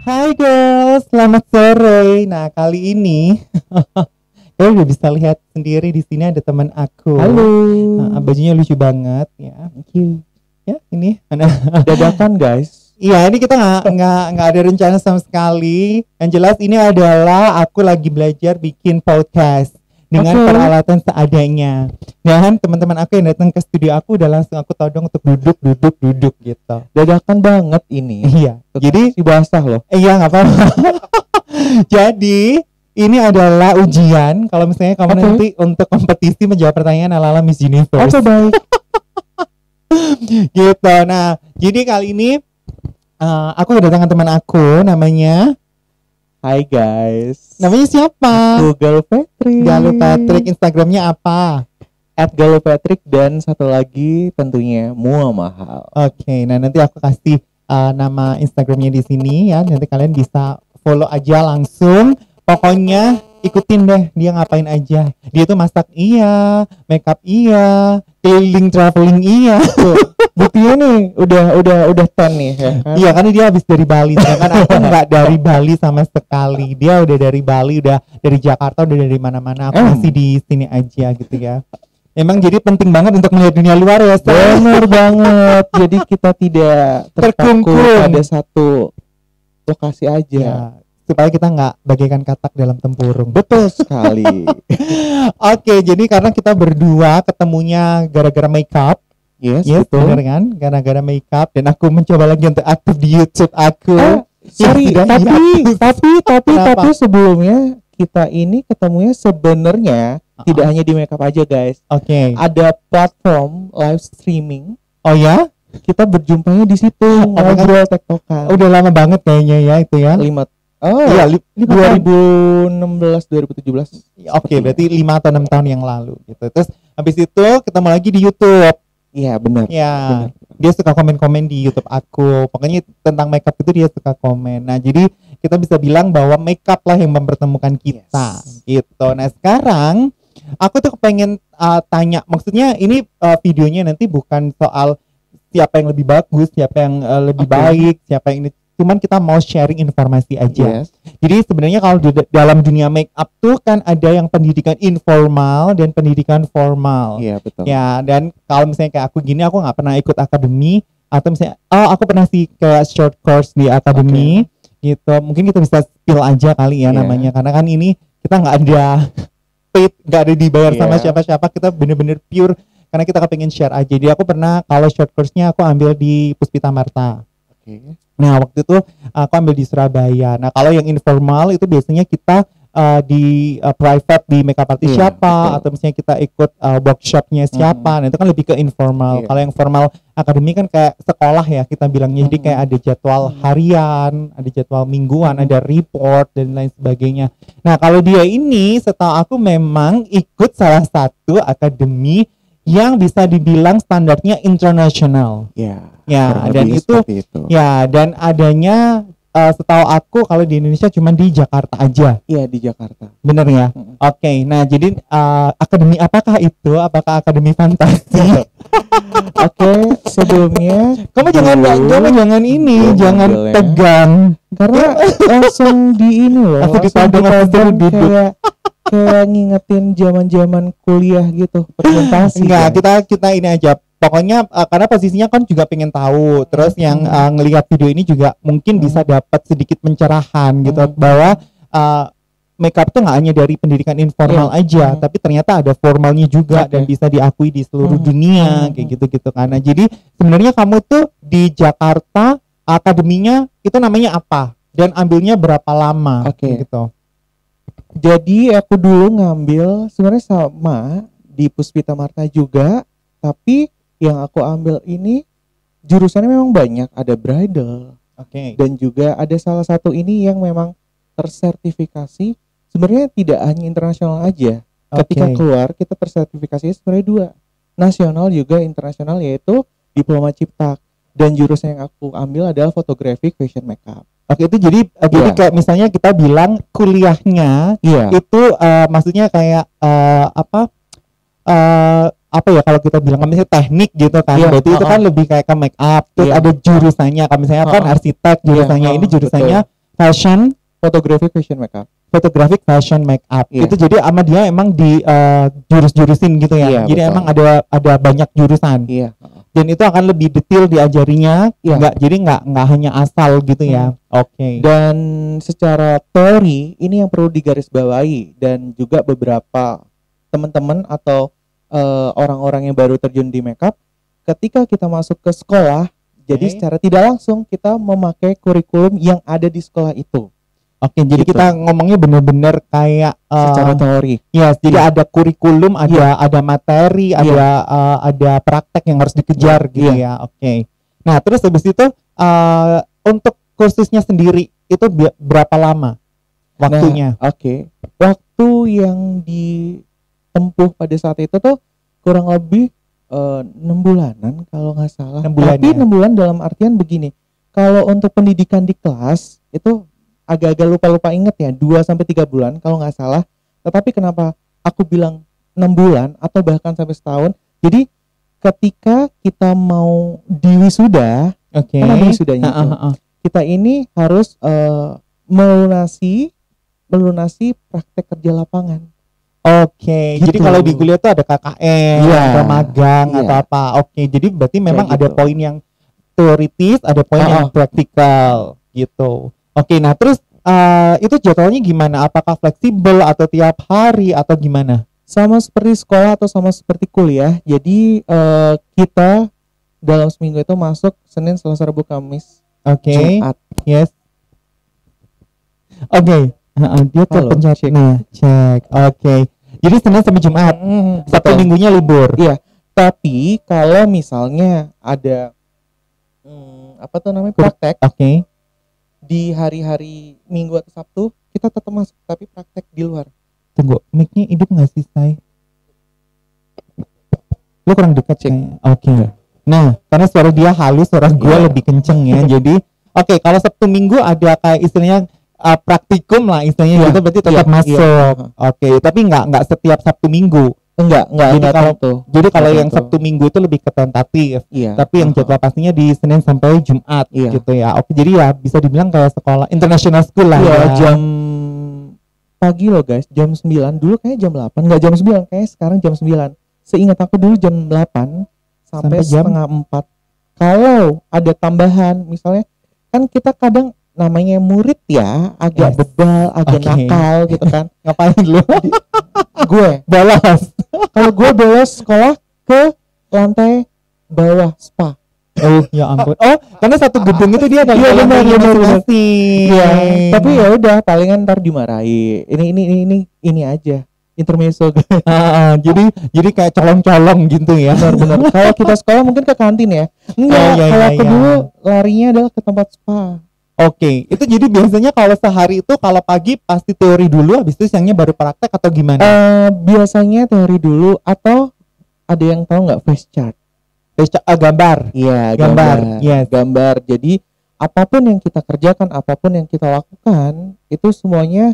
Hai girls, selamat sore. Nah, kali ini kalian udah bisa lihat sendiri di sini ada teman aku. Halo. Bajunya lucu banget ya. Thank you. Ya, ini. Dadakan guys. Iya, ini kita nggak ada rencana sama sekali. Yang jelas ini adalah aku lagi belajar bikin podcast dengan peralatan seadanya. Dan teman-teman aku yang datang ke studio aku udah langsung aku todong untuk duduk gitu. Dadakan banget ini. Iya. Jadi si basah loh. Iya, nggak apa-apa. Jadi ini adalah ujian kalau misalnya kamu nanti untuk kompetisi menjawab pertanyaan ala-ala Miss Universe. Oke, baik. Gitu. Nah, jadi kali ini aku kedatangan teman aku namanya. Hai guys. Namanya siapa? Galuh Patrick. Galuh Patrick. Instagramnya apa? @galuhpatrick dan satu lagi tentunya Mua Mahal. Oke, nah nanti aku kasih nama Instagramnya di sini ya. Nanti kalian bisa follow aja langsung. Pokoknya ikutin deh dia ngapain aja. Dia tuh masak iya, makeup iya, keliling traveling iya. Buktinya nih udah 10 nih ya kan? Iya, karena dia habis dari Bali. Sedangkan aku nggak dari Bali sama sekali. Dia udah dari Bali, udah dari Jakarta, udah dari mana-mana. Aku masih di sini aja gitu ya. Emang jadi penting banget untuk melihat dunia luar ya. Benar banget. Jadi kita tidak terpaku pada satu lokasi aja. Ya, supaya kita nggak bagaikan katak dalam tempurung. Betul sekali. Oke, jadi karena kita berdua ketemunya gara-gara makeup. Yes, betul. Bener kan? Gara-gara makeup dan aku mencoba lagi untuk aktif di YouTube aku. Sorry, tapi sebelumnya kita ini ketemunya sebenarnya tidak hanya di makeup aja, guys. Oke. Ada platform live streaming. Oh ya? Kita berjumpanya di situ, ngobrol tektokan. Udah lama banget kayaknya ya itu ya. 2016 2017. Oke, berarti 5 atau 6 tahun yang lalu gitu. Terus habis itu ketemu lagi di YouTube. Iya, benar. Ya, dia suka komen-komen di YouTube aku. Pokoknya tentang makeup itu dia suka komen. Nah, jadi kita bisa bilang bahwa makeup lah yang mempertemukan kita, gitu. Nah, sekarang aku tuh pengen tanya, maksudnya ini videonya nanti bukan soal siapa yang lebih bagus, siapa yang lebih baik, siapa yang ini. Cuman kita mau sharing informasi aja. Jadi sebenarnya kalau dalam dunia make up tuh kan ada yang pendidikan informal dan pendidikan formal. Iya, betul. Ya, dan kalau misalnya kayak aku gini, aku nggak pernah ikut akademi, atau misalnya aku pernah sih kayak short course di akademi gitu. Mungkin kita bisa spill aja kali ya namanya, karena kan ini kita nggak ada paid, nggak ada dibayar sama siapa-siapa, kita bener-bener pure karena kita kepengen share aja. Jadi aku pernah, kalau short course-nya aku ambil di Puspita Marta. Nah, waktu itu aku ambil di Surabaya. Nah, kalau yang informal itu biasanya kita di private di makeup artist siapa, atau misalnya kita ikut workshopnya siapa. Nah, itu kan lebih ke informal. Kalau yang formal akademi kan kayak sekolah ya kita bilangnya. Jadi kayak ada jadwal harian, ada jadwal mingguan, ada report dan lain sebagainya. Nah, kalau dia ini setahu aku memang ikut salah satu akademi yang bisa dibilang standarnya internasional. Ya, dan itu. Ya, dan adanya setahu aku kalau di Indonesia cuma di Jakarta aja. Iya, di Jakarta. Bener ya? Oke, nah jadi akademi apakah itu? Apakah akademi fantasi? Oke, sebelumnya kamu jangan ini, jangan tegang. Karena langsung di ini loh. Langsung ditodong kayak ngingetin zaman-zaman kuliah gitu, presentasi. Enggak, kita ini aja. Pokoknya karena posisinya kan juga pengen tahu. Terus yang ngelihat video ini juga mungkin bisa dapat sedikit pencerahan gitu bahwa makeup tuh nggak hanya dari pendidikan informal aja, tapi ternyata ada formalnya juga dan bisa diakui di seluruh dunia kayak gitu karena. Jadi sebenarnya kamu tuh di Jakarta akademinya itu namanya apa dan ambilnya berapa lama gitu. Jadi aku dulu ngambil sebenarnya sama di Puspita Marta juga, tapi yang aku ambil ini jurusannya memang banyak, ada bridal. Dan juga ada salah satu ini yang memang tersertifikasi. Sebenarnya tidak hanya internasional aja. Ketika keluar kita tersertifikasi sebenarnya 2. Nasional juga internasional, yaitu diploma cipta. Dan jurusan yang aku ambil adalah photographic fashion makeup. Oke, itu jadi kayak misalnya kita bilang kuliahnya itu maksudnya kayak apa ya kalau kita bilang misalnya teknik gitu kan, berarti itu kan lebih kayak ke make up. Terus ada jurusannya, kalau misalnya kan arsitek jurusannya, ini jurusannya fashion Photographic fashion makeup. photographic fashion makeup. Iya. Itu jadi sama dia emang di jurus-jurusin gitu ya. Iya, Jadi betul. emang ada banyak jurusan. Iya. Dan itu akan lebih detail diajarinya, Iya. jadi nggak hanya asal gitu ya. Oke. Dan secara teori ini yang perlu digarisbawahi, dan juga beberapa teman-teman atau orang-orang yang baru terjun di makeup, ketika kita masuk ke sekolah, jadi secara tidak langsung kita memakai kurikulum yang ada di sekolah itu. Oke, jadi Gitu. kita ngomongnya bener-bener kayak Secara teori. yes, jadi Iya. ada kurikulum, ada materi, Iya. ada praktek yang harus dikejar gitu Iya. ya. Oke. Nah, terus habis itu untuk kursusnya sendiri itu berapa lama waktunya? Nah, oke. Waktu yang ditempuh pada saat itu tuh kurang lebih 6 bulanan kalau nggak salah. 6 bulan Tapi ya? 6 bulan dalam artian begini. Kalau untuk pendidikan di kelas itu agak-agak lupa-lupa inget ya, 2-3 bulan kalau nggak salah. Tetapi kenapa aku bilang 6 bulan atau bahkan sampai setahun? Jadi ketika kita mau diwisuda, Oke. kan ada wisudanya itu. Kita ini harus melunasi praktek kerja lapangan. Oke, Gitu. jadi kalau di kuliah tuh ada KKN, Iya. atau magang Iya. atau apa. Oke, jadi berarti memang Kayak ada gitu. poin yang teoritis, ada poin yang praktikal gitu. Oke, nah terus itu jadwalnya gimana? Apakah fleksibel atau tiap hari atau gimana? Sama seperti sekolah atau sama seperti kuliah. Jadi kita dalam seminggu itu masuk Senin, Selasa, Rabu, Kamis, Oke, Jumat. yes. Oke, dia Halo, terpencet. cek. Nah, cek. Oke, jadi Senin sampai Jumat. Sabtu Betul. Minggunya libur. Iya. Tapi kalau misalnya ada apa tuh namanya, praktek Oke. di hari-hari Minggu atau Sabtu, kita tetap masuk tapi praktek di luar. Tunggu, mic-nya hidup nggak sih, Say? Lu kurang dekat Cek. kayaknya. Oke. Nah, karena suara dia halus, suara gue Iya. lebih kenceng ya. Jadi, oke, kalau Sabtu Minggu ada kayak istilahnya praktikum lah istilahnya Iya. gitu, berarti tetap Iya. masuk. Iya. Oke, tapi nggak setiap Sabtu Minggu. Enggak Jadi kalau- tentu. Jadi kalau Nggak yang tentu. Sabtu Minggu itu lebih ke tentatif, Iya. tapi yang jadwal pastinya di Senin sampai Jumat Iya. gitu ya. Oke, jadi ya bisa dibilang kayak sekolah international school lah Iya, ya. jam pagi loh guys, jam 9. Dulu kayaknya jam 8, enggak jam 9, kayaknya sekarang jam 9. Seingat aku dulu jam 8 sampai Sampai jam? setengah 4. Kalau ada tambahan, misalnya kan kita kadang namanya murid ya, agak Yes. bebal, agak Oke. nakal gitu kan. Ngapain lu? Gue, Bolos. kalau gue bolos sekolah ke lantai bawah spa. Oh, ya ampun. Oh, karena satu gedung itu dia ada Iya, benar, lantainya benar, benar. masing-masing. Iya, tapi ya udah palingan ntar dimarahi. Ini aja intermezzo guys. Jadi kayak colong-colong gitu ya. Benar-benar. Kalau kita sekolah mungkin ke kantin ya. Enggak, Oh, iya, kalau iya, aku iya. dulu larinya adalah ke tempat spa. Oke, itu jadi biasanya kalau sehari itu kalau pagi pasti teori dulu, habis itu siangnya baru praktek atau gimana? Biasanya teori dulu, atau ada yang tahu nggak face chart? Gambar. Iya, Gambar, yes. Gambar. Jadi apapun yang kita kerjakan, apapun yang kita lakukan, itu semuanya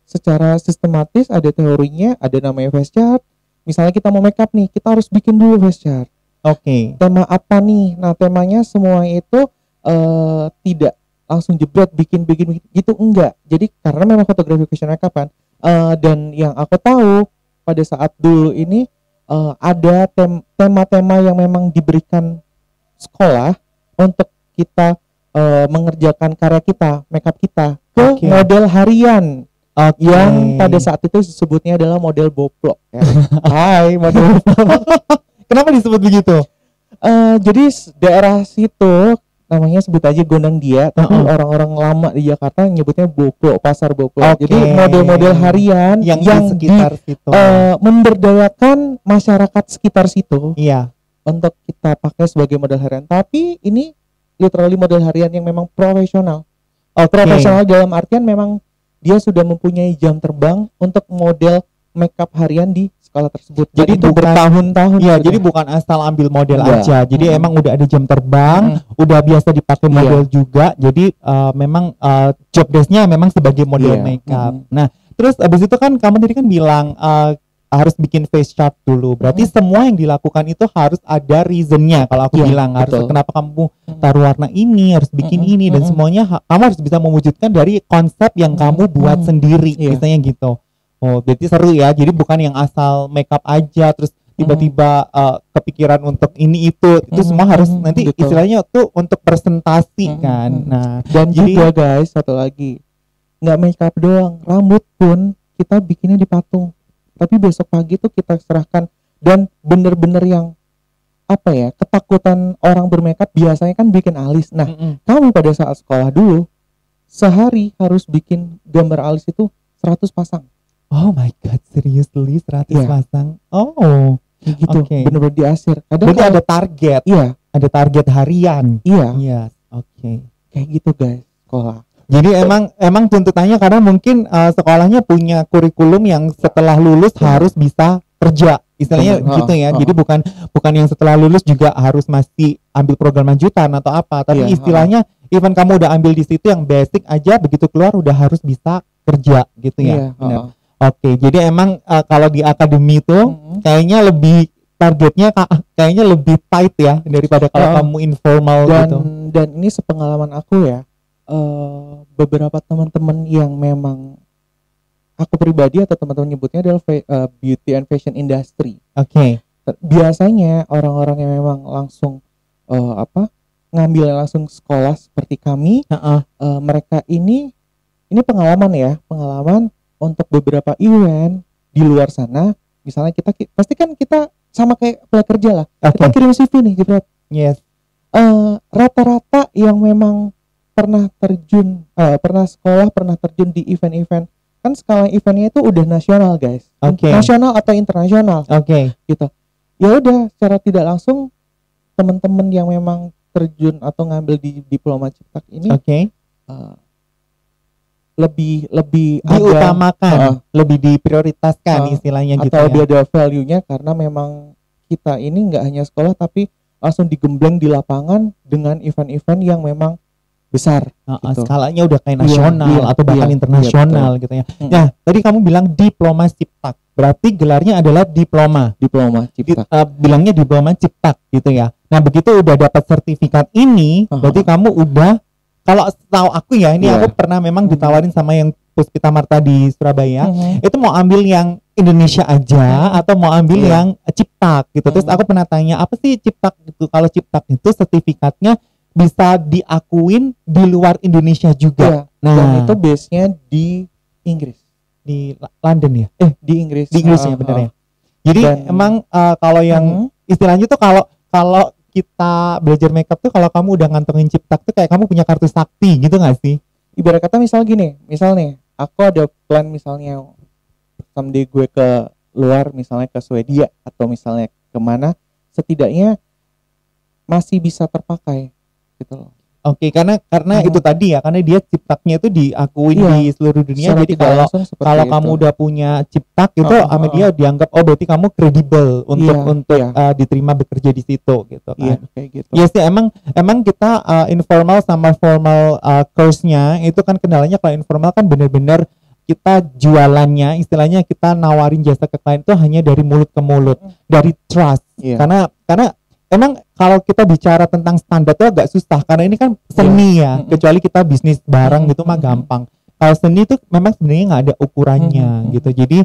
secara sistematis, ada teorinya, ada namanya face chart. Misalnya kita mau makeup nih, kita harus bikin dulu face chart. Oke. Tema apa nih? Nah, temanya semua itu tidak langsung jebret bikin gitu, enggak. Jadi karena memang fotografi fashion makeup kan, dan yang aku tahu pada saat dulu ini ada tema-tema yang memang diberikan sekolah untuk kita mengerjakan karya kita, makeup kita ke Oke. model harian Oke. yang pada saat itu disebutnya adalah model boplok ya. Hai, model Kenapa disebut begitu? jadi daerah situ namanya sebut aja Gondang Dia, tapi orang-orang lama di Jakarta nyebutnya Boplo, pasar Boplo. Oke. Jadi model-model harian Yang di yang sekitar situ. memberdayakan masyarakat sekitar situ Iya. untuk kita pakai sebagai model harian. Tapi ini literally model harian yang memang profesional. Profesional dalam artian memang dia sudah mempunyai jam terbang untuk model makeup harian di sekolah tersebut. Jadi Jadi itu bukan- bertahun-tahun. Iya, gitu. jadi bukan asal ambil model Enggak. aja. Jadi emang udah ada jam terbang, udah biasa dipakai model juga. Jadi memang job desk-nya memang sebagai model Iya. makeup. Nah, terus abis itu kan kamu tadi kan bilang harus bikin face chart dulu. Berarti semua yang dilakukan itu harus ada reasonnya. Kalau aku Iya, bilang harus betul. kenapa kamu taruh warna ini, harus bikin ini, dan semuanya kamu harus bisa mewujudkan dari konsep yang kamu buat sendiri. Iya. Misalnya gitu. Oh, berarti seru ya. Jadi bukan yang asal makeup aja terus tiba-tiba kepikiran untuk ini itu semua harus nanti betul. istilahnya tuh untuk presentasi kan. Nah, Dan jadi juga guys, satu lagi, nggak makeup doang, rambut pun kita bikinnya di patung. Tapi besok pagi tuh kita serahkan, dan bener-bener yang apa ya, ketakutan orang bermakeup biasanya kan bikin alis. Nah, kamu pada saat sekolah dulu sehari harus bikin gambar alis itu 100 pasang. oh my god, seriously 100 Iya. pasang. Oh, Kayak gitu. Oke. Bener-bener diasir. Kadang berarti kalau- ada target. Iya, Ada target harian. iya, Yes, oke. kayak gitu guys, sekolah. Jadi emang tuntutannya karena mungkin sekolahnya punya kurikulum yang setelah lulus harus bisa kerja. Istilahnya Bener, gitu ya. Jadi bukan yang setelah lulus juga harus masih ambil program lanjutan atau apa, tapi Iya, istilahnya even kamu udah ambil di situ yang basic aja, begitu keluar udah harus bisa kerja gitu Iya, ya. Benar. Oke, jadi emang kalau di akademi itu kayaknya lebih targetnya kayaknya lebih tight ya daripada kalau kamu informal dan gitu. dan ini sepengalaman aku ya, beberapa teman-teman yang memang aku pribadi atau teman-teman nyebutnya adalah beauty and fashion industry. Oke. Biasanya orang-orang yang memang langsung ngambil langsung sekolah seperti kami, mereka ini pengalaman untuk beberapa event di luar sana. Misalnya kita pasti kan kita sama kayak apply kerja lah, kita kirim CV nih gitu. Yes. Rata-rata yang memang pernah sekolah, pernah terjun di event-event, kan skala eventnya itu udah nasional guys, nasional atau internasional, gitu. Ya udah, secara tidak langsung teman-teman yang memang terjun atau ngambil di diploma Ciptak ini lebih diutamakan, lebih diprioritaskan istilahnya gitu ya. Atau dia ada value-nya karena memang kita ini nggak hanya sekolah tapi langsung digembleng di lapangan dengan event-event yang memang besar. Gitu. Skalanya udah kayak nasional atau bahkan internasional gitu ya. Nah, tadi kamu bilang diploma Ciptak, berarti gelarnya adalah diploma Ciptak. Bilangnya diploma Ciptak gitu ya. Nah, begitu udah dapat sertifikat ini, berarti kamu udah, kalau tahu aku ya, ini aku pernah memang ditawarin sama yang Puspita Marta di Surabaya, itu mau ambil yang Indonesia aja atau mau ambil yang Ciptak gitu. Terus aku pernah tanya, apa sih Ciptak itu? Kalau Ciptak itu sertifikatnya bisa diakuin di luar Indonesia juga. Dan itu base-nya di Inggris. Di London ya? Di Inggris. Di Inggris ya, benar ya. Jadi emang kalau yang istilahnya tuh kalau kita belajar makeup tuh, kalau kamu udah ngantongin Ciptak tuh kayak kamu punya kartu sakti gitu gak sih? Ibarat kata misal gini, nih aku ada plan misalnya someday gue ke luar, misalnya ke Swedia atau misalnya kemana, setidaknya masih bisa terpakai gitu loh. Oke, karena itu tadi ya, karena dia Ciptaknya itu diakuin di seluruh dunia. Jadi kalau kamu udah punya Ciptak itu sama dia dianggap berarti kamu kredibel untuk diterima bekerja di situ gitu kan. Iya, kayak gitu. Iya sih, emang kita informal sama formal course-nya itu kan kendalanya. Kalau informal kan bener-bener kita jualannya, istilahnya kita nawarin jasa ke klien itu hanya dari mulut ke mulut, dari trust. Karena emang kalau kita bicara tentang standar itu agak susah, karena ini kan seni ya. Kecuali kita bisnis barang gitu mah gampang. Kalau seni itu memang sebenarnya nggak ada ukurannya gitu. Jadi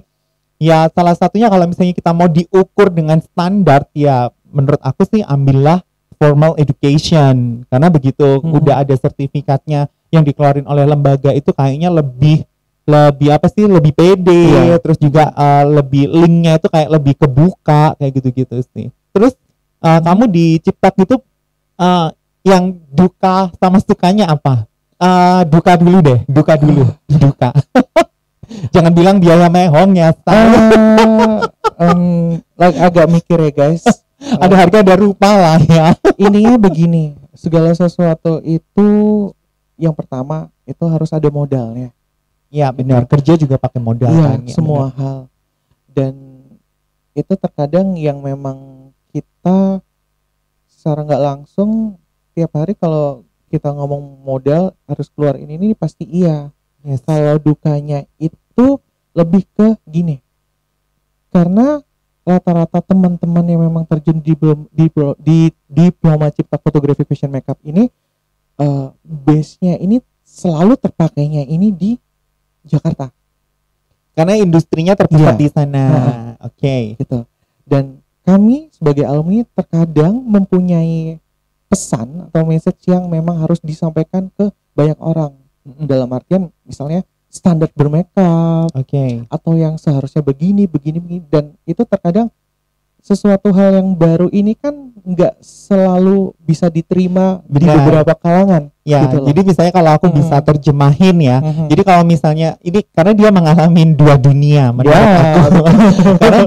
ya salah satunya kalau misalnya kita mau diukur dengan standar, ya menurut aku sih ambillah formal education, karena begitu udah ada sertifikatnya yang dikeluarin oleh lembaga itu kayaknya lebih lebih pede, terus juga lebih linknya itu kayak lebih kebuka kayak gitu-gitu sih. Terus kamu di Ciptak itu yang duka sama sukanya apa? Duka dulu deh, duka. Jangan bilang biaya mehong ya. Agak mikir ya guys. Ada harga ada rupa lah ya. Ininya begini, segala sesuatu itu yang pertama itu harus ada modalnya. Iya benar, kerja juga pakai modal kan. Semua hal. Dan itu terkadang yang memang kita secara nggak langsung tiap hari kalau kita ngomong modal harus keluar ini pasti iya. Kalau dukanya itu lebih ke gini, karena rata-rata teman-teman yang memang terjun di diploma cipta fotografi fashion makeup ini base-nya ini selalu terpakainya ini di Jakarta Karena industrinya terpusat Iya. di sana. Oke. gitu. Dan kami sebagai alumni terkadang mempunyai pesan atau message yang memang harus disampaikan ke banyak orang. Dalam artian misalnya standar bermakeup Oke. atau yang seharusnya begini dan itu terkadang sesuatu hal yang baru ini kan nggak selalu bisa diterima di Benar. beberapa kalangan. Ya, Gitu loh. jadi misalnya kalau aku bisa terjemahin ya. Mhm. Jadi kalau misalnya ini karena dia mengalami dua dunia menurut Ya, aku. Karena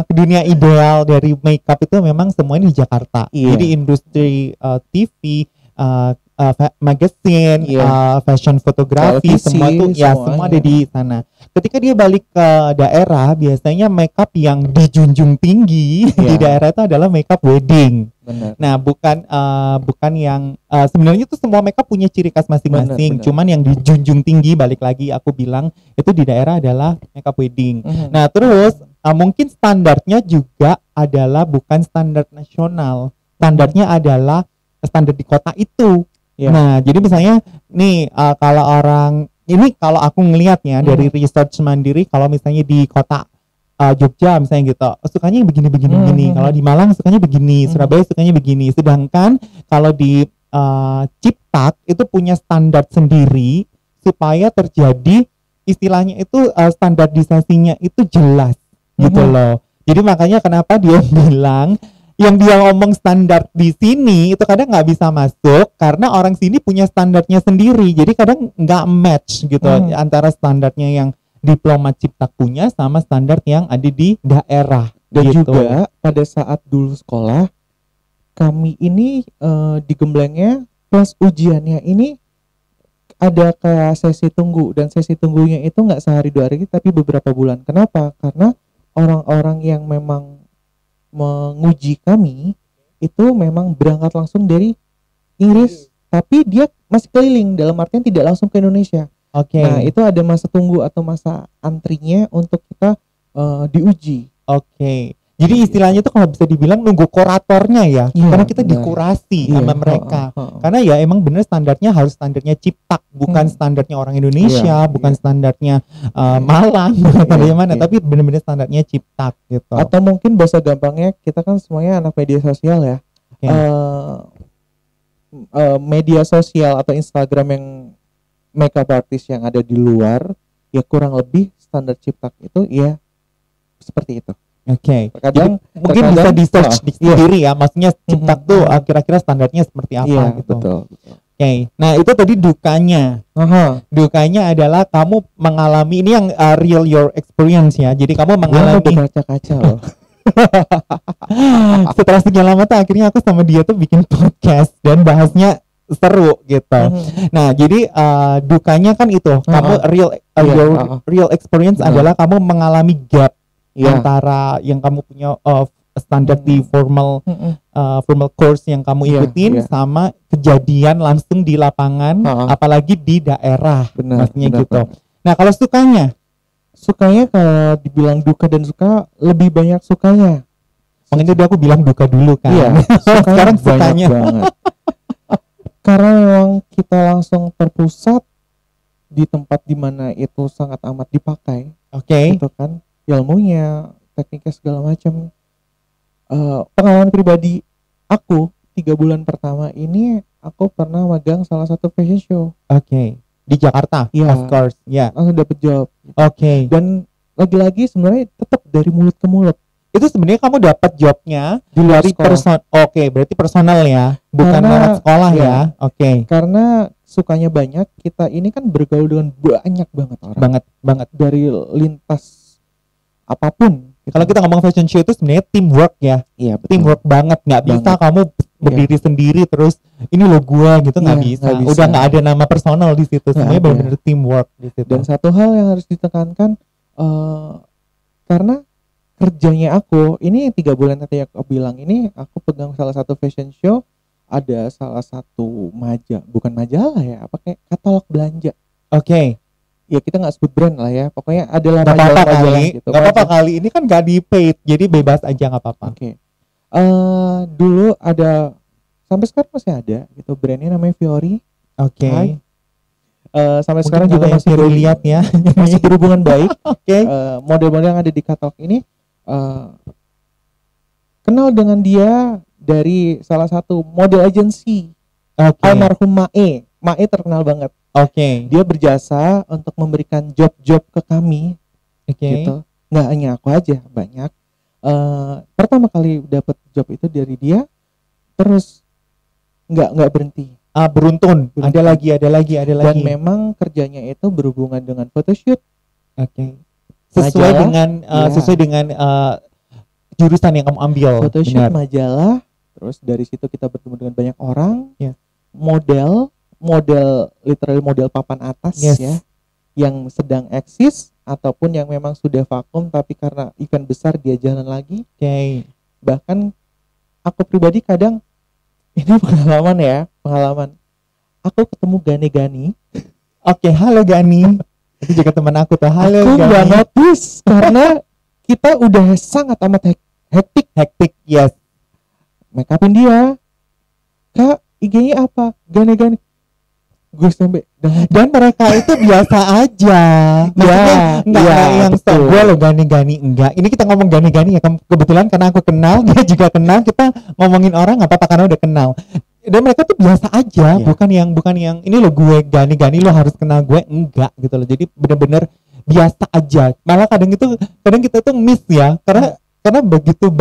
dunia ideal dari makeup itu memang semuanya di Jakarta. Iya. Jadi industri TV, magazine, Iya. fashion fotografi, Televisi, semua itu ya semuanya. semua ada di sana. Ketika dia balik ke daerah, biasanya makeup yang dijunjung tinggi di Iya. daerah itu adalah makeup wedding. Benar. Nah, bukan yang sebenarnya itu semua makeup punya ciri khas masing-masing. Benar. Cuman yang dijunjung tinggi balik lagi aku bilang itu di daerah adalah makeup wedding. Mhm. Nah, terus mungkin standarnya juga adalah bukan standar nasional. Standarnya adalah standar di kota itu. Iya. Nah, jadi misalnya nih kalau orang ini kalau aku ngelihatnya dari research mandiri, kalau misalnya di kota Jogja misalnya gitu, sukanya yang begini. Kalau di Malang sukanya begini, Surabaya sukanya begini. Sedangkan kalau di Ciptak itu punya standar sendiri supaya terjadi istilahnya itu standarisasinya itu jelas gitu loh. Jadi makanya kenapa dia bilang yang dia ngomong standar di sini itu kadang nggak bisa masuk karena orang sini punya standarnya sendiri. Jadi kadang nggak match gitu antara standarnya yang diplomat Ciptak punya sama standar yang ada di daerah. Dan gitu. juga pada saat dulu sekolah kami ini di Gemblengnya plus ujiannya ini ada kayak sesi tunggu, dan sesi tunggunya itu nggak sehari 2 hari tapi beberapa bulan. Kenapa? Karena orang-orang yang memang menguji kami itu memang berangkat langsung dari Inggris, tapi dia masih keliling, dalam artian tidak langsung ke Indonesia. Oke. Nah, itu ada masa tunggu atau masa antrinya untuk kita diuji. Oke. Jadi istilahnya itu kalau bisa dibilang nunggu kuratornya ya. Iya, Karena kita benar. dikurasi Iya, sama mereka. heeh. Karena ya emang bener standarnya harus standarnya Ciptak, bukan standarnya orang Indonesia, Iya, bukan iya. standarnya Malang, standarnya mana, iya. tapi bener-bener standarnya Ciptak gitu. Atau mungkin bahasa gampangnya, kita kan semuanya anak media sosial ya. Oke. Media sosial atau Instagram yang makeup artist yang ada di luar, ya kurang lebih standar Ciptak itu ya seperti itu. Oke. Terkadang Mungkin bisa di search sendiri ya, maksudnya Ciptak tuh kira-kira standarnya seperti apa iya, gitu. betul. Oke. Nah, itu tadi dukanya. Aha. Dukanya adalah kamu mengalami ini yang real your experience ya. Jadi kamu Gua mengalami berkaca-kaca loh. setelah sekian lama tuh akhirnya aku sama dia tuh bikin podcast dan bahasnya seru gitu. Nah, jadi dukanya kan itu kamu real experience adalah kamu mengalami gap antara yang kamu punya standar di formal course yang kamu ikutin sama kejadian langsung di lapangan, apalagi di daerah. Maksudnya gitu. Nah, kalau Sukanya kalau dibilang duka dan suka, lebih banyak sukanya. makanya tadi aku bilang duka dulu kan. Iya, Sekarang banyak sukanya banget. Karena memang kita langsung terpusat di tempat dimana itu sangat amat dipakai. Oke. Gitu kan, ilmunya, tekniknya segala macam. Pengalaman pribadi aku 3 bulan pertama ini aku pernah magang salah satu fashion show. Oke. Di Jakarta, Iya. of course. Ya. Langsung dapet job. Oke. Dan lagi-lagi sebenarnya tetap dari mulut ke mulut. Itu sebenarnya kamu dapat jobnya Di luar dari sekolah. Oke, berarti personal ya, bukan Karena- lewat sekolah iya. ya. Oke. Karena sukanya banyak, kita ini kan bergaul dengan banyak banget orang. Banget. Dari lintas apapun. Gitu. Kalau kita ngomong fashion show itu sebenarnya teamwork ya. Iya, betul. Teamwork banget, nggak bisa Banget. kamu berdiri sendiri terus ini lo gua gitu, nggak Iya, bisa. nggak bisa. Udah nggak ada nama personal di situ, Nggak semuanya ada. benar-benar teamwork di situ. Dan satu hal yang harus ditekankan, karena kerjanya aku ini 3 bulan tadi aku bilang ini, aku pegang salah satu fashion show, ada salah satu bukan majalah ya, apa kayak katalog belanja Oke. ya kita nggak sebut brand lah ya, pokoknya adalah Nggak apa-apa majalah-majalah kali, gitu. nggak apa-apa kali. Ini kan nggak di paid, jadi bebas aja nggak apa-apa. Oke. Dulu ada, sampai sekarang masih ada gitu, brandnya namanya Fiori. Oke. Hai. Sampai Mungkin sekarang juga kalau yang masih Viro lihat ya. masih berhubungan baik. Oke. Model-model yang ada di katalog ini kenal dengan dia dari salah satu model agency, Oke. almarhum Mae. Mae terkenal banget. Oke. Dia berjasa untuk memberikan job-job ke kami, Oke. gitu. Nggak hanya aku aja, banyak. Pertama kali dapat job itu dari dia, terus nggak berhenti. Beruntun. Ada lagi. Dan memang kerjanya itu berhubungan dengan photoshoot. Oke. Sesuai dengan jurusan yang kamu ambil. Photoshoot, Benar. majalah. Terus dari situ kita bertemu dengan banyak orang. Yes. Model literally model papan atas, Yes. ya, yang sedang eksis ataupun yang memang sudah vakum tapi karena event besar dia jalan lagi. Oke. Bahkan aku pribadi kadang, ini pengalaman. Aku ketemu Gani. Oke, halo Gani. Itu juga teman aku tuh. Halo Aku Gani. nggak notice karena kita udah sangat amat hektik. Yes. Make upin dia. Kak, IG-nya apa? Gani. Gue sampai Dan mereka itu biasa aja. Maksudnya enggak ya, yang betul. gue lo Gani enggak. Ini kita ngomong Gani ya. Kebetulan karena aku kenal, dia juga kenal. Kita ngomongin orang nggak apa-apa karena udah kenal. Dan mereka tuh biasa aja, Ya. bukan yang ini lo gue Gani lo harus kenal gue, enggak gitu loh. Jadi bener-bener biasa aja. Malah kadang kita tuh miss ya, karena begitu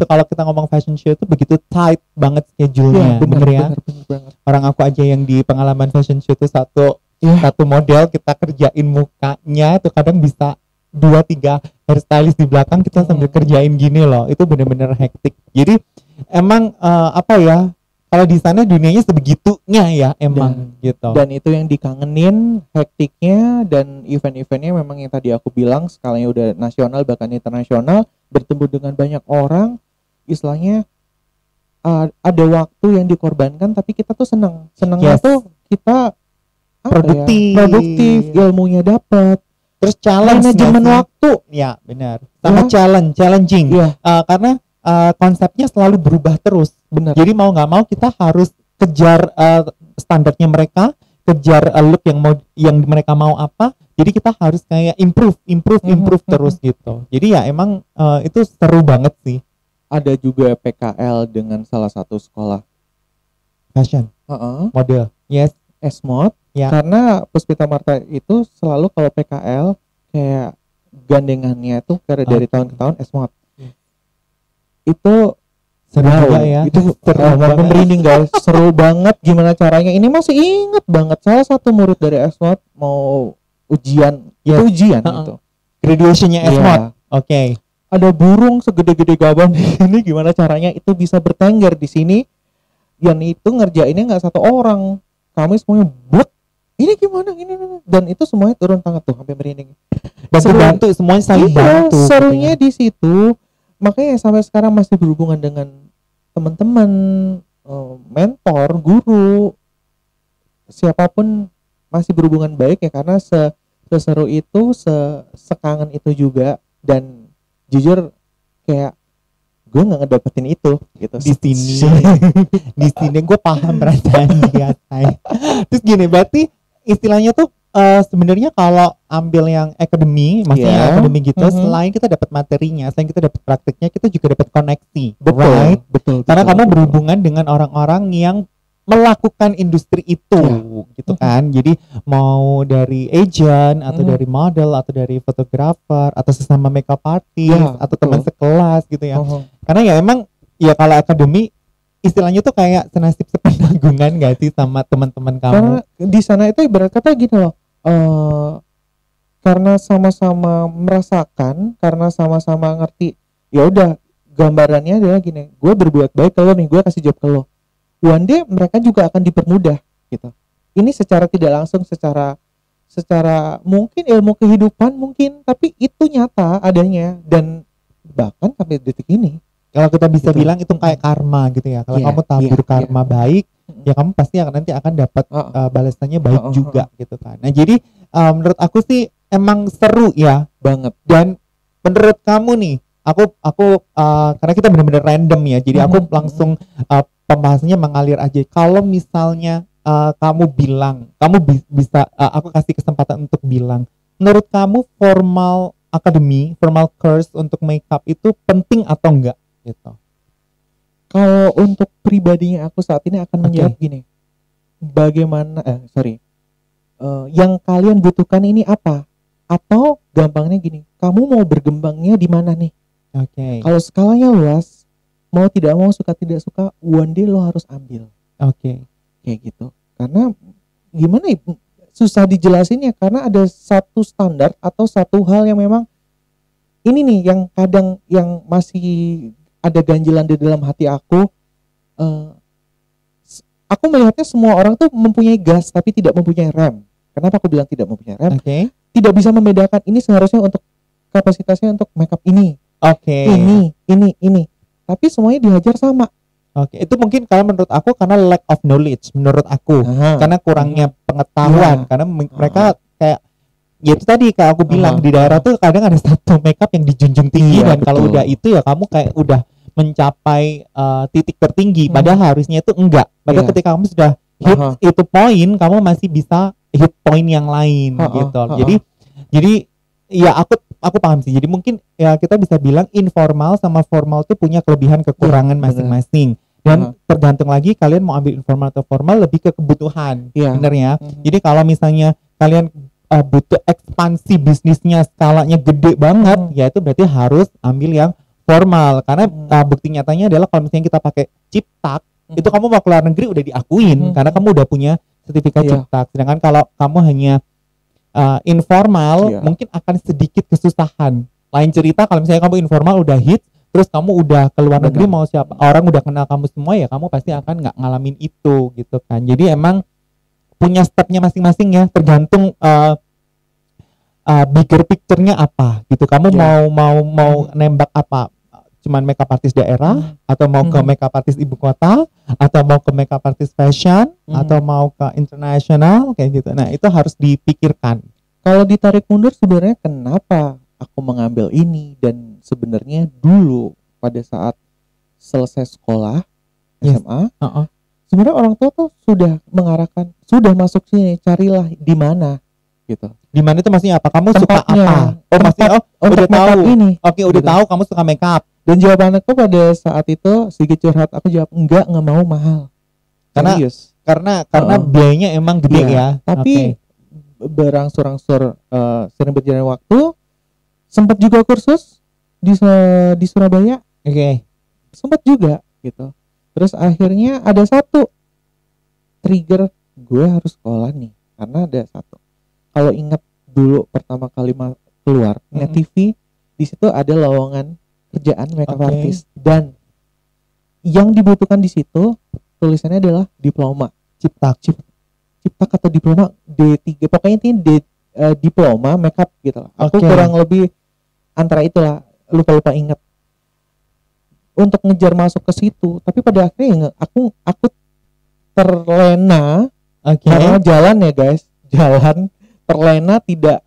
kalau kita ngomong fashion show itu begitu tight banget schedule-nya. Bener ya. Bener. Orang aku aja yang di pengalaman fashion show itu satu model kita kerjain mukanya tuh kadang bisa 2-3 hairstylist di belakang kita sambil kerjain gini loh. Itu bener-bener hektik. Jadi emang apa ya, kalau di sana dunianya sebegitunya ya emang gitu. Dan itu yang dikangenin, hektiknya, dan event-eventnya memang yang tadi aku bilang skalanya udah nasional bahkan internasional, bertemu dengan banyak orang, istilahnya ada waktu yang dikorbankan tapi kita tuh senangnya tuh kita produktif, ilmunya dapat, terus challenge manajemen waktu. Ya benar, sama challenging. Karena konsepnya selalu berubah terus. Benar. Jadi mau nggak mau kita harus kejar standarnya mereka, kejar look yang mereka mau apa. Jadi kita harus kayak improve terus gitu. Jadi ya emang itu seru banget sih. Ada juga PKL dengan salah satu sekolah Fashion, model, yes, Esmod. ya. Karena Puspita Marta itu selalu kalau PKL kayak gandengannya tuh karena dari tahun ke tahun Esmod. Itu Seru juga ya. Itu merinding guys, seru banget gimana caranya. Ini masih inget banget salah satu murid dari Esmod mau ujian, ujian itu. Graduationnya Esmod. Oke. Ada burung segede-gede gaban ini gimana caranya itu bisa bertengger di sini. Yang itu ngerjainnya nggak satu orang, kami semuanya buat ini gimana ini, dan itu semuanya turun tangan tuh sampai merinding. Bantu semuanya saling bantu. Serunya di situ. Makanya sampai sekarang masih berhubungan dengan teman-teman, mentor, guru, siapapun masih berhubungan baik ya, karena seseru itu, sekangen itu juga. Dan jujur kayak gue nggak ngedapetin itu gitu di sini gue paham perasaan dia. Terus gini, berarti istilahnya tuh sebenarnya kalau ambil yang akademi, maksudnya akademi gitu, selain kita dapat materinya, selain kita dapat praktiknya, kita juga dapat koneksi, right? Betul. Karena kamu berhubungan dengan orang-orang yang melakukan industri itu, gitu kan. Jadi mau dari agent atau dari model atau dari fotografer atau sesama makeup artist atau teman sekelas gitu ya. Karena ya emang ya kalau akademi istilahnya tuh kayak senasib sepenanggungan gak sih sama teman-teman kamu? Karena di sana itu ibarat kata gini loh. Karena sama-sama merasakan, karena sama-sama ngerti, ya udah gambarannya adalah gini, gue berbuat baik ke lo nih, gue kasih job ke lo, one day mereka juga akan dipermudah gitu. Ini secara tidak langsung, secara mungkin ilmu kehidupan mungkin, tapi itu nyata adanya. Dan bahkan sampai detik ini kalau kita bisa bilang itu kayak karma gitu ya. Kalau kamu tabur karma baik, ya kamu pasti nanti akan dapat balasannya baik juga gitu kan. Nah jadi menurut aku sih emang seru ya. Banget. Dan menurut kamu nih, aku karena kita benar-benar random ya, jadi aku langsung pembahasannya mengalir aja. Kalau misalnya kamu bilang, bisa aku kasih kesempatan untuk bilang, menurut kamu formal academy, formal course untuk makeup itu penting atau enggak gitu? Kalau untuk pribadinya aku saat ini akan menjawab gini. Bagaimana yang kalian butuhkan ini apa? Atau gampangnya gini, kamu mau berkembangnya di mana nih? Oke. Kalau skalanya luas, mau tidak mau, suka tidak suka, one day lo harus ambil. Oke. Kayak gitu. Karena gimana ya, susah dijelasin ya, karena ada satu standar atau satu hal yang memang ini nih yang kadang yang masih ada ganjilan di dalam hati aku. Aku melihatnya semua orang tuh mempunyai gas tapi tidak mempunyai rem. Kenapa aku bilang tidak mempunyai rem? Tidak bisa membedakan ini seharusnya untuk kapasitasnya untuk makeup ini. Ini. Tapi semuanya dihajar sama. Itu mungkin kalau menurut aku karena lack of knowledge, menurut aku. Karena kurangnya pengetahuan, karena mereka kayak ya itu tadi kayak aku bilang di daerah tuh kadang ada satu makeup yang dijunjung tinggi, dan kalau udah itu ya kamu kayak udah mencapai titik tertinggi, padahal harusnya itu enggak. Padahal ketika kamu sudah hit itu poin, kamu masih bisa hit poin yang lain gitu. Jadi ya aku paham sih. Jadi mungkin ya kita bisa bilang informal sama formal tuh punya kelebihan kekurangan masing-masing. Dan tergantung lagi kalian mau ambil informal atau formal, lebih ke kebutuhan. Bener ya. Jadi kalau misalnya kalian butuh ekspansi bisnisnya, skalanya gede banget, ya itu berarti harus ambil yang formal. Karena bukti nyatanya adalah kalau misalnya kita pakai Ciptak, itu kamu mau keluar negeri udah diakuin karena kamu udah punya sertifikat Ciptak. Sedangkan kalau kamu hanya informal, mungkin akan sedikit kesusahan. Lain cerita kalau misalnya kamu informal udah hit, terus kamu udah keluar negeri, mau siapa orang udah kenal kamu semua, ya kamu pasti akan nggak ngalamin itu gitu kan. Jadi emang punya stepnya masing-masing ya, tergantung bigger picture-nya apa gitu. Kamu mau nembak apa? Cuman makeup artist daerah, atau mau ke makeup artist ibu kota, atau mau ke makeup artist fashion, atau mau ke internasional kayak gitu. Nah, itu harus dipikirkan. Kalau ditarik mundur sebenarnya kenapa aku mengambil ini, dan sebenarnya dulu pada saat selesai sekolah SMA, sebenarnya orang tua tuh sudah mengarahkan, sudah masuk sini, carilah di mana gitu. Di mana itu maksudnya apa? Kamu suka apa? Maksudnya udah tahu ini. Udah tahu kamu suka makeup. Dan jawaban aku pada saat itu sedikit curhat, aku jawab enggak mau mahal. Karena biayanya emang gede ya. Tapi berangsur-angsur sering berjalan waktu, sempat juga kursus di Surabaya. Sempat juga gitu. Terus akhirnya ada satu trigger, gue harus sekolah nih, karena ada satu. Kalau ingat dulu pertama kali keluar Net TV, di situ ada lowongan kerjaan makeup artist, dan yang dibutuhkan di situ tulisannya adalah diploma Ciptak atau diploma D3, pokoknya ini diploma makeup gitu. Aku kurang lebih antara itulah, lupa ingat untuk ngejar masuk ke situ. Tapi pada akhirnya aku terlena karena jalan ya guys, terlena tidak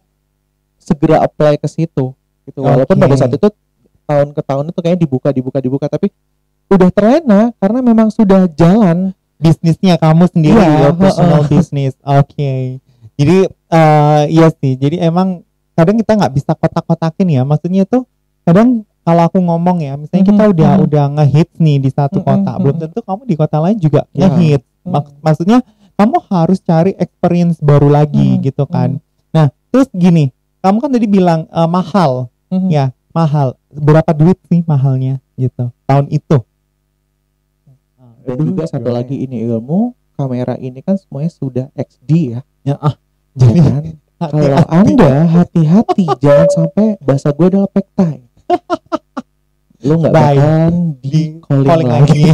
segera apply ke situ gitu. Walaupun pada saat itu tahun ke tahun itu kayaknya dibuka, tapi udah terlena karena memang sudah jalan bisnisnya kamu sendiri, personal bisnis. Jadi iya sih. Jadi emang kadang kita nggak bisa kotak-kotakin ya. Maksudnya tuh kadang kalau aku ngomong ya, misalnya kita udah ngehits nih di satu kota, belum tentu kamu di kota lain juga ngehits. Maksudnya kamu harus cari experience baru lagi gitu kan. Nah, terus gini, kamu kan tadi bilang mahal, ya mahal. Berapa duit sih mahalnya gitu tahun itu? Dan juga satu lagi, ini ilmu kamera ini kan semuanya sudah XD ya. Jadi kan, kalau Anda hati-hati jangan sampai bahasa gue adalah pektai. Lu nggak bakalan di calling lagi.